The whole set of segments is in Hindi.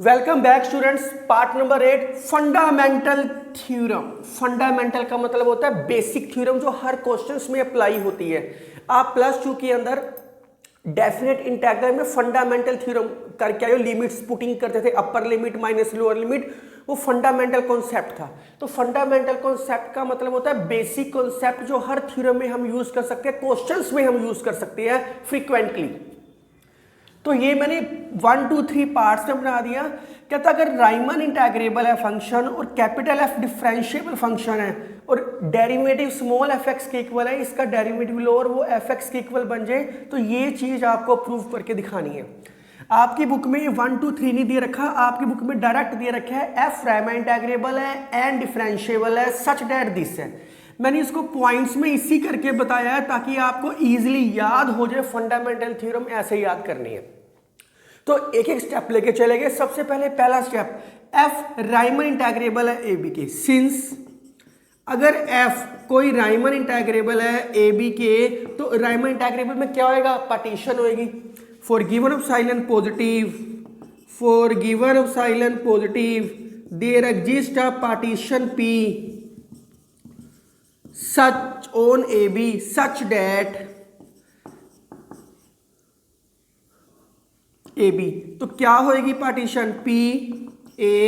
Welcome back students. Part number 8 fundamental theorem. Fundamental का मतलब होता है बेसिक थ्योरम जो हर क्वेश्चंस में अप्लाई होती है। आप प्लस 2 के अंदर डेफिनेट इंटीग्रल में फंडामेंटल थ्योरम करके आए, लिमिट्स पुटिंग करते थे, upper limit minus lower limit, वो फंडामेंटल कॉन्सेप्ट था। तो फंडामेंटल कॉन्सेप्ट का मतलब होता है बेसिक कॉन्सेप्ट जो हर थ्योरम में हम यूज कर सकते हैं, क्वेश्चंस में हम यूज कर सकते हैं फ्रीक्वेंटली। तो ये मैंने 1 2 3 पार्ट्स में बना दिया। कहता अगर राइमन इंटीग्रेबल है फंक्शन और कैपिटल एफ डिफरेंशिएबल फंक्शन है और डेरिवेटिव स्मॉल एफ एक्स के इक्वल है, इसका डेरिवेटिव लो और वो एफ एक्स के इक्वल बन जाए, तो ये चीज आपको प्रूव करके दिखानी है। आपकी बुक में 1 2 3 नहीं दे रखा, आपकी बुक में डायरेक्ट दे रखा है एफ राइमन इंटीग्रेबल है एंड डिफरेंशिएबल है सच दैट दिस है। मैंने इसको पॉइंट्स में इसी करके बताया है ताकि आपको इजीली याद हो जाए। फंडामेंटल थ्योरम ऐसे याद करनी है। तो एक एक स्टेप लेके चलेंगे। सबसे पहले पहला स्टेप, एफ राइमन इंटीग्रेबल है ए बी के। सिंस अगर एफ कोई राइमन इंटीग्रेबल है ए बी के, तो राइमन इंटीग्रेबल में क्या होएगा, पार्टीशन होएगी। For given epsilon positive, for given epsilon positive there exist a partition P such on A B such that A B. तो क्या होएगी partition P A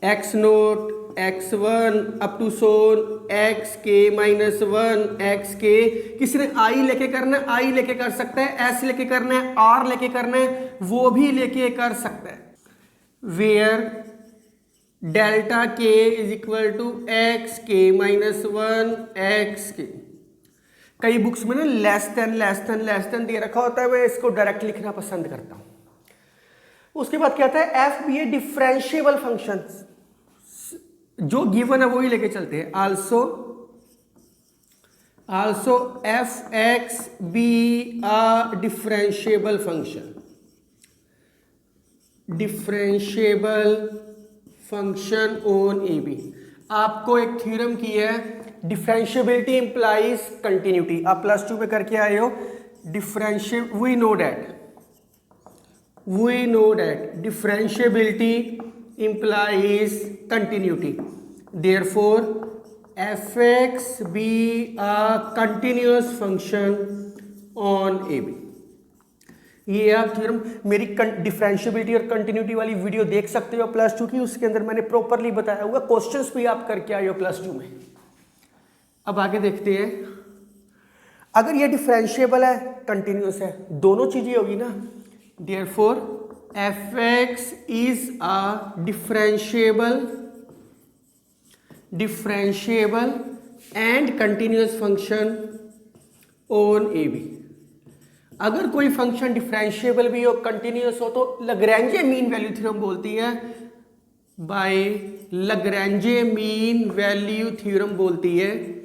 x naught x one up to Son x के माइनस वन एक्स के। किसी ने आई लेके करना है, आई लेके कर सकता है, एस लेके करना है, आर लेके करना है, वो भी लेके कर सकता है। वेयर डेल्टा के इज इक्वल टू एक्स के माइनस वन एक्स के। कई बुक्स में ना लेस देन दे रखा होता है, मैं इसको डायरेक्ट लिखना पसंद करता हूं। उसके बाद क्या आता है, एफ बी ए डिफरेंशिएबल फंक्शन, जो गिवन है वही लेके चलते हैं। Also F x be a differentiable function, differentiable function on A B. आपको एक थ्योरम की है, डिफरेंशिएबिलिटी इंप्लाइज कंटिन्यूटी। आप प्लस 2 में करके आए हो। Differentiate we know that differentiability implies continuity, therefore F x be a continuous function on A B. ये आप थ्योरम मेरी डिफरेंशिएबिलिटी और कंटिन्यूटी वाली वीडियो देख सकते हो प्लस 2 की, उसके अंदर मैंने प्रॉपरली बताया हुआ। क्वेश्चंस भी आप करके आए हो प्लस 2 में। अब आगे देखते हैं, अगर ये डिफरेंशिएबल है कंटिन्यूअस है, दोनों चीजें होगी ना, therefore F x is a differentiable and continuous function on A B. अगर कोई फंक्शन डिफरेंशिएबल भी हो, कंटिन्यूअस हो, तो लैग्रेंजे मीन वैल्यू थ्योरम बोलती है, बाय लैग्रेंजे मीन वैल्यू थ्योरम बोलती है।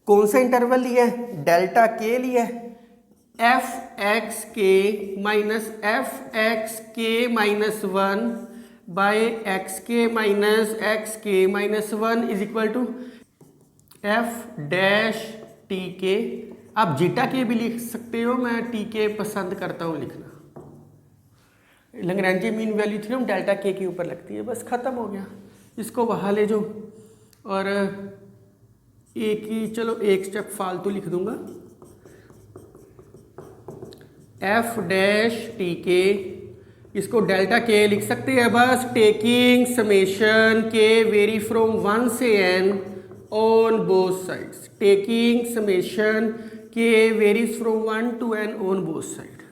कौन सा इंटरवल लिया है, डेल्टा के लिया है, एफ एक्स के माइनस वन बाय एक्स के minus one is equal to F dash T के। आप जीटा के भी लिख सकते हो, मैं टी के पसंद करता हूं लिखना। लैग्रेंजे मीन वैल्यू थ्योरम डेल्टा के ऊपर लगती है। बस खत्म हो गया, इसको वहां ले जाओ। और एक स्टेप फालतू लिख दूंगा, एफ डैश टी के, इसको डेल्टा के लिख सकते हैं बस। टेकिंग समेशन के वेरी फ्रॉम 1 से n on both sides, taking summation के varies from 1 to n on both side,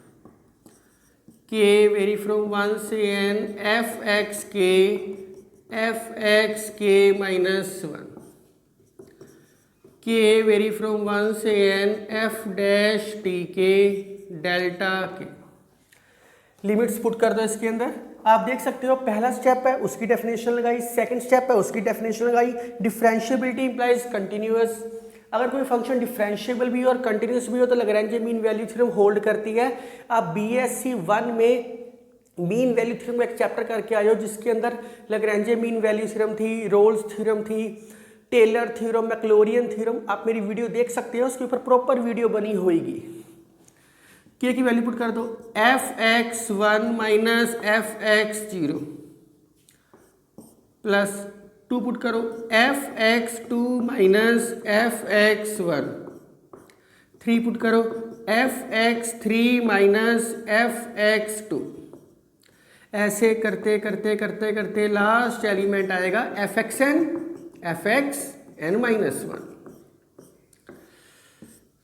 के वेरी फ्रॉम 1 से n एफ एक्स के माइनस वन, के वेरी फ्रॉम 1 से n एफ डैश टी के डेल्टा के। लिमिट्स पुट कर दो इसके अंदर। आप देख सकते हो पहला स्टेप है उसकी डेफिनेशन लगाई, सेकंड स्टेप है उसकी डेफिनेशन लगाई। Differentiability implies continuous. अगर कोई फंक्शन डिफरेंशिएबल भी हो और कंटिन्यूअस भी हो तो लैग्रेंजे मीन वैल्यू थ्योरम होल्ड करती है। आप बीएससी 1 में मीन वैल्यू थ्योरम एक चैप्टर करके आए हो जिसके अंदर लैग्रेंजे मीन वैल्यू थ्योरम थी, रोल्स थ्योरम थी, टेलर थ्योरम, मैक्लोरियन थ्योरम। आप मेरी वीडियो देख सकते हो, उसके ऊपर प्रॉपर वीडियो बनी होगी के की वैल्यू पुट कर दो, f(x1 minus f(x0) plus 2 put करो, f(x2 माइनस f(x1), 3 पुट करो, f(x3 माइनस f(x2), ऐसे करते करते करते करते लास्ट एलिमेंट आएगा fxn माइनस 1।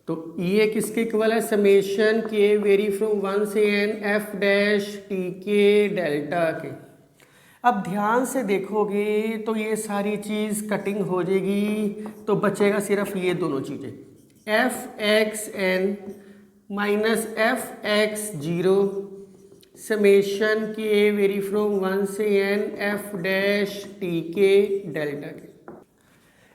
तो ये किसके इक्वल है, समेशन के वेरी फ्रॉम 1 से n f डैश टी के डेल्टा के। अब ध्यान से देखोगे तो ये सारी चीज़ कटिंग हो जाएगी, तो बचेगा सिर्फ ये दोनों चीज़ें, f(xn माइनस f(x0) समेशन के वेरी फ्रॉम 1 से n f डैश टी के डेल्टा के।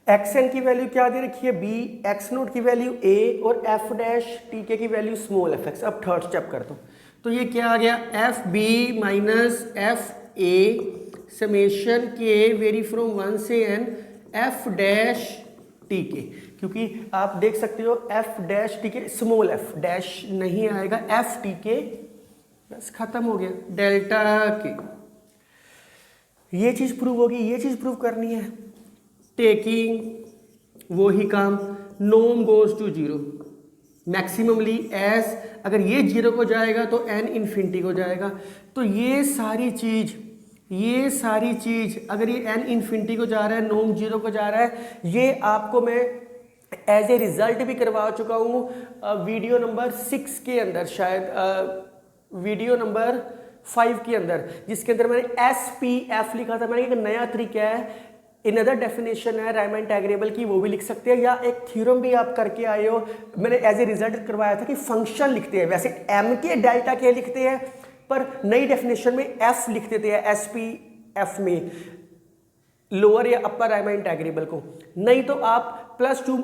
xn की वैल्यू क्या दे रखी है, b, x0 की वैल्यू a और f डैश tk की वैल्यू स्मॉल fx। अब थर्ड स्टेप कर दो, तो ये क्या आ गया, fb माइनस fa समेशन के वेरी फ्रॉम 1 से n f डैश tk, क्योंकि आप देख सकते हो f dash tk small f dash नहीं आएगा, f tk बस खत्म हो गया डेल्टा के। ये चीज़ प्रूव होगी, ये चीज़ प्रूव करनी है, टेकिंग वो ही काम, नोम गोज टू 0 मैक्सिममली एस, अगर ये 0 को जाएगा तो n इन्फिनिटी को जाएगा। तो ये सारी चीज़ अगर ये n इन्फिनिटी को जा रहा है, नोम 0 को जा रहा है, ये आपको मैं एज ए रिजल्ट भी करवा चुका हूँ वीडियो नंबर 6 के अंदर, शायद वीडियो नंबर 5 के अंदर, जिसके अंदर मैंने SPF लिखा था। मैंने एक नया तरीका है, इनअदर डेफिनेशन है रायमन इंटीग्रेबल की, वो भी लिख सकते हैं, या एक थ्योरम भी आप करके आए हो, मैंने एज ए रिजल्ट करवाया था कि फंक्शन लिखते हैं, वैसे m के डेल्टा के लिखते हैं, पर नई डेफिनेशन में f लिख देते हैं SPF में, लोअर या अपर रायमन इंटीग्रेबल को। नहीं तो आप +2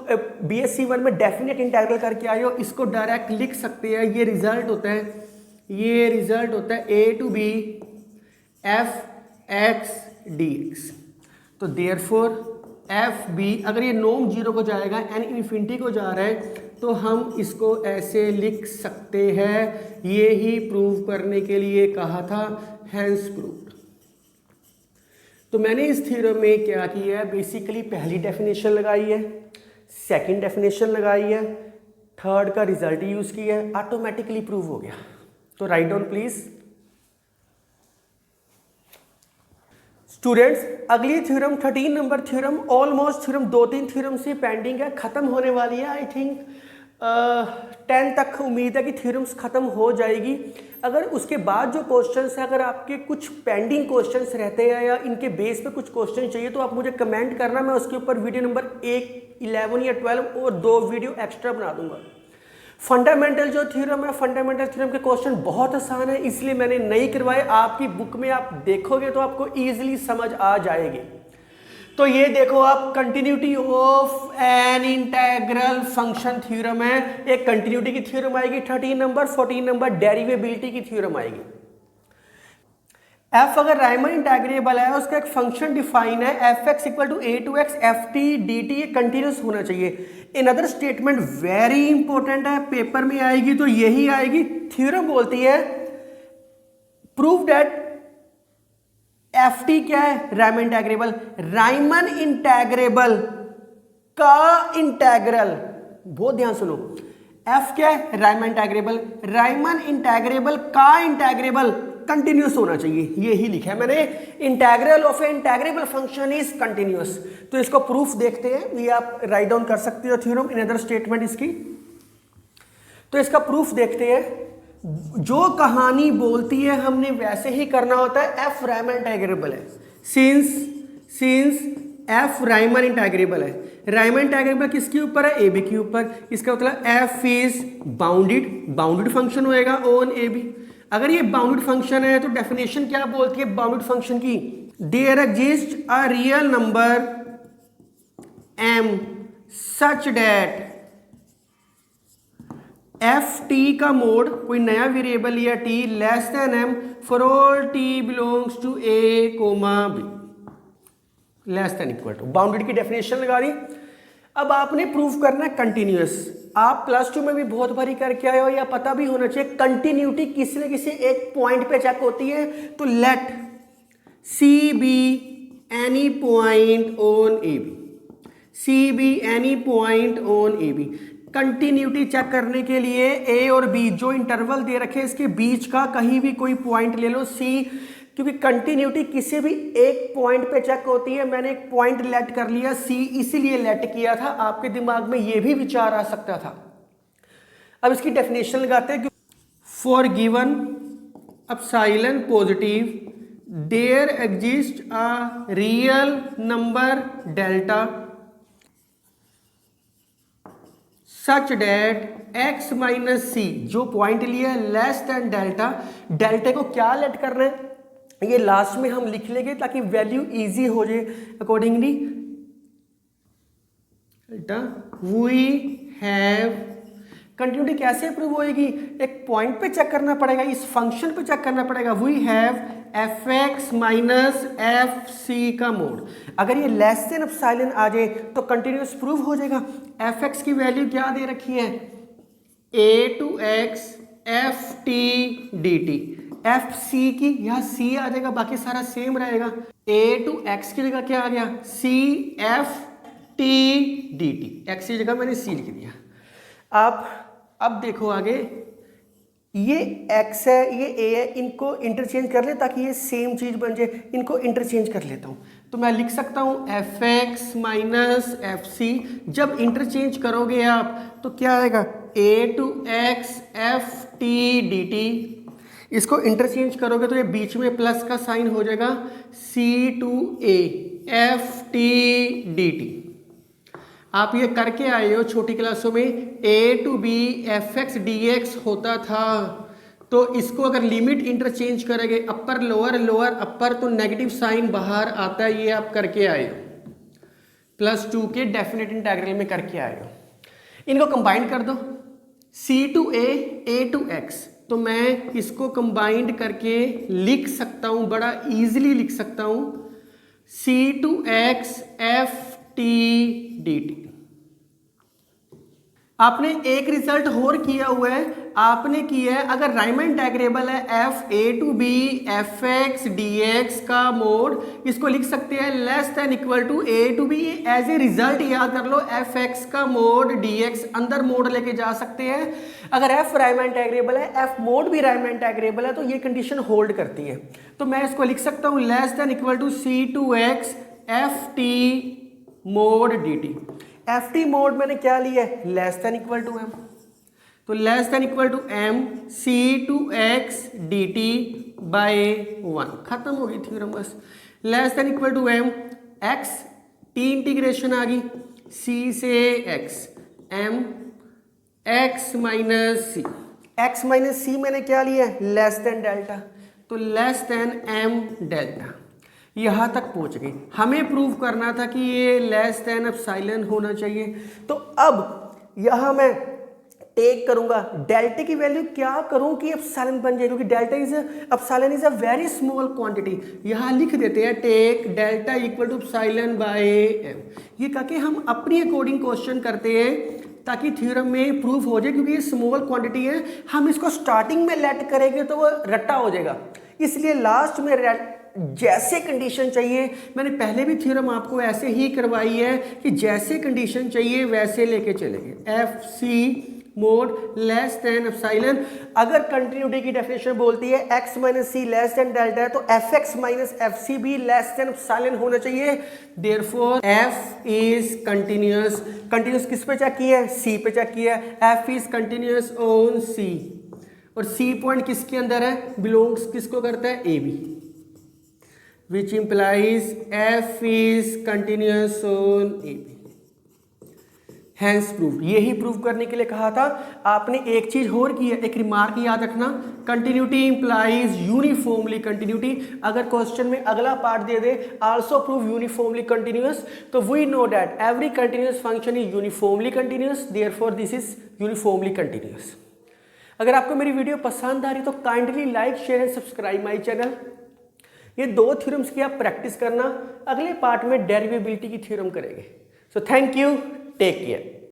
BSc 1 में डेफिनेट इंटीग्रल करके आए हो, इसको डायरेक्ट लिख सकते हैं। ये रिजल्ट होता है a to b f(x) dx। तो देयरफॉर एफ बी, अगर ये नोम 0 को जाएगा, n इन्फिनिटी को जा रहा है, तो हम इसको ऐसे लिख सकते हैं। ये ही प्रूव करने के लिए कहा था, हेंस प्रूव्ड। तो मैंने इस थ्योरम में क्या किया है, बेसिकली पहली डेफिनेशन लगाई है, सेकंड डेफिनेशन लगाई है, थर्ड का रिजल्ट यूज किया है, ऑटोमेटिकली प्रूव हो गया। तो राइट डाउन प्लीज स्टूडेंट्स। अगली theorem 13 number theorem, almost theorem 2-3 theorem से पेंडिंग है, खत्म होने वाली है। आई थिंक 10 तक उम्मीद है कि थ्योरम्स खत्म हो जाएगी। अगर उसके बाद जो क्वेश्चंस है, अगर आपके कुछ पेंडिंग क्वेश्चंस रहते हैं या इनके बेस पे कुछ क्वेश्चन चाहिए, तो आप मुझे कमेंट करना, मैं उसके ऊपर वीडियो नंबर 1, 11 या 12 और 2 वीडियो एक्स्ट्रा बना दूंगा। फंडामेंटल जो थ्योरम है, फंडामेंटल थ्योरम के क्वेश्चन बहुत आसान है, इसलिए मैंने नहीं करवाए। आपकी बुक में आप देखोगे तो आपको इजीली समझ आ जाएगी। तो ये देखो आप, continuity of an integral function theorem है। एक कंटिन्यूटी की थ्योरम आएगी 13 नंबर, 14 नंबर डेरिवेबिलिटी की थ्योरम आएगी। f अगर रायमन इंटीग्रेबल है, उसका एक फंक्शन डिफाइन है f(x) = a2x ft dt, ये कंटिन्यूस होना चाहिए। In other statement very important है, पेपर में आएगी तो यही आएगी। थ्योरम बोलती है प्रूव दैट ft क्या है, रायमन इंटीग्रेबल। रायमन इंटीग्रेबल का इंटीग्रल, बहुत ध्यान सुनो, f क्या है, रायमन इंटीग्रेबल। रायमन इंटीग्रेबल का इंटीग्रेबल कंटिन्यूस होना चाहिए, यही लिखा है मैंने, integral of A integrable function is continuous. तो इसको प्रूफ देखते हैं, ये आप राइट डाउन कर सकते हो थ्योरम, इन अदर स्टेटमेंट इसकी। तो इसका प्रूफ देखते हैं। जो कहानी बोलती है हमने वैसे ही करना होता है। f रायमन इंटीग्रेबल है, सिंस f रायमन इंटीग्रेबल है। रायमन इंटीग्रेबल किसके ऊपर है, ab के ऊपर। इसका मतलब f इज बाउंडेड फंक्शन होएगा ऑन ab। अगर ये बाउंडेड फंक्शन है तो डेफिनेशन क्या बोलती है बाउंडेड फंक्शन की, there exist a real number m such that F T का मोड, कोई नया वेरिएबल या t less than m for all t belongs to a, b less than equal to. Bounded की डेफिनेशन लगा दी। अब आपने प्रूव करना है कंटिन्यूअस। आप प्लस टू में भी बहुत बारी करके आए हो, या पता भी होना चाहिए, कंटिन्यूटी किसी न किसी एक पॉइंट पे चेक होती है। तो let C be any point on A B, C be any point on A B. Continuity check करने के लिए ए और बी जो इंटरवल दे रखे इसके बीच का कहीं भी कोई पॉइंट ले लो सी, क्योंकि कंटिन्यूटी किसी भी एक पॉइंट पे चेक होती है। मैंने एक पॉइंट लेट कर लिया सी, इसीलिए लेट किया था। आपके दिमाग में ये भी विचार आ सकता था। अब इसकी डेफिनेशन लगाते हैं। For given epsilon positive there exist a real number delta such date x minus सी, जो पॉइंट लिया लेस देन डेल्टा। डेल्टा को क्या लेट कर रहे हैं ये लास्ट में हम लिख लेंगे ताकि वैल्यू इजी हो जाए। Accordingly delta we have, continuity कैसे प्रूव होएगी, एक पॉइंट पे चेक करना पड़ेगा, इस फंक्शन पे चेक करना पड़ेगा। We have F x minus f सी का मोड। अगर ये लेस देन एप्सिलॉन आ जाए तो कंटिन्यूस प्रूव हो जाएगा। एफ एक्स की वैल्यू क्या दे रखी है, ए to x F T D T. F C की यहाँ सी आ जाएगा, बाकी सारा सेम रहेगा। ए टू एक्स की जगह क्या आ गया, C F T D T. X की जगह मैंने सी लिख दिया। आप अब देखो आगे, ये x है ये a है, इनको इंटरचेंज कर ले ताकि ये सेम चीज बन जाए। इनको इंटरचेंज कर लेता हूँ तो मैं लिख सकता हूँ एफ एक्स माइनस एफ सी। जब इंटरचेंज करोगे आप तो क्या आएगा, a to x F T D T. इसको इंटरचेंज करोगे तो ये बीच में प्लस का साइन हो जाएगा, c to a F T D T. आप ये करके आए हो छोटी क्लासों में, a to b f x d x होता था। तो इसको अगर लिमिट इंटरचेंज करेंगे अपर लोअर लोअर अपर तो नेगेटिव साइन बाहर आता है। ये आप करके आए हो, प्लस टू के डेफिनेट इंटीग्रल में करके आए हो। इनको कंबाइन कर दो, c to a to x। तो मैं इसको कंबाइंड करके लिख सकता हूं, बड़ा इजीली लिख सकता हूं, c to x F T D T. आपने एक रिजल्ट और किया हुआ है, आपने किया है अगर राइमन इंटीग्रेबल है f a to b f x d x का मोड, इसको लिख सकते हैं less than equal to a to b. As a result याद कर लो, एफ एक्स का मोड डी एक्स अंदर मोड लेके जा सकते हैं। अगर एफ राइमन इंटीग्रेबल है, एफ मोड भी राइमन इंटीग्रेबल है, तो ये कंडीशन होल्ड करती है। तो मैं इसको लिख सकता हूँ less than equal to C to x F T mode D T. F T mode मैंने क्या लिया है, less than equal to M. तो less than equal to M C to x D T by one. खत्म हो गई थ्योरम बस। Less than equal to M x T integration आ गई, सी से एक्स एम एक्स माइनस सी। एक्स माइनस सी मैंने क्या लिया है, लेस देन डेल्टा। तो लेस देन एम डेल्टा। यहाँ तक पहुँच गई। हमें प्रूव करना था कि ये लेस देन एप्सिलॉन होना चाहिए। तो अब यहाँ मैं टेक करूँगा डेल्टा की वैल्यू क्या करूँ कि एप्सिलॉन बन जाए, क्योंकि delta is epsilon is a very small quantity. यहाँ लिख देते हैं take delta equal to epsilon by m. ये करके हम अपनी अकॉर्डिंग क्वेश्चन करते हैं ताकि थ्योरम में प्रूव हो जाए, क्योंकि ये स्मॉल क्वांटिटी है। हम इसको स्टार्टिंग में लेट करेंगे तो वो रट्टा हो जाएगा, इसलिए लास्ट में जैसे कंडीशन चाहिए, मैंने पहले भी थ्योरम आपको ऐसे ही करवाई है कि जैसे कंडीशन चाहिए वैसे लेके चलेंगे। F c mod less than epsilon. अगर कंटिन्यूटी की डेफिनेशन बोलती है x minus c less than delta है, तो f x minus f c भी लेस देन एप्सिलॉन होना चाहिए। Therefore f is continuous. Continuous किस पे चेक किया है, सी पे चेक किया है। एफ इज कंटिन्यूअस ऑन सी, और सी पॉइंट किसके अंदर है, बिलोंग्स किसको करता है, a b, which implies f is continuous on AB. Hence proved। यही प्रूव करने के लिए कहा था। आपने एक चीज और की है, एक रिमार्क याद रखना, कंटिन्यूटी इंप्लाइज यूनिफॉर्मली कंटिन्यूटी। अगर क्वेश्चन में अगला part they they also prove uniformly continuous, तो we know that every continuous function is uniformly continuous, therefore this is uniformly continuous. अगर आपको मेरी वीडियो पसंद आ रही तो kindly like share and subscribe my channel. ये दो थ्योरम्स की आप प्रैक्टिस करना, अगले पार्ट में डेरिवेबिलिटी की थ्योरम करेंगे। So thank you, take care.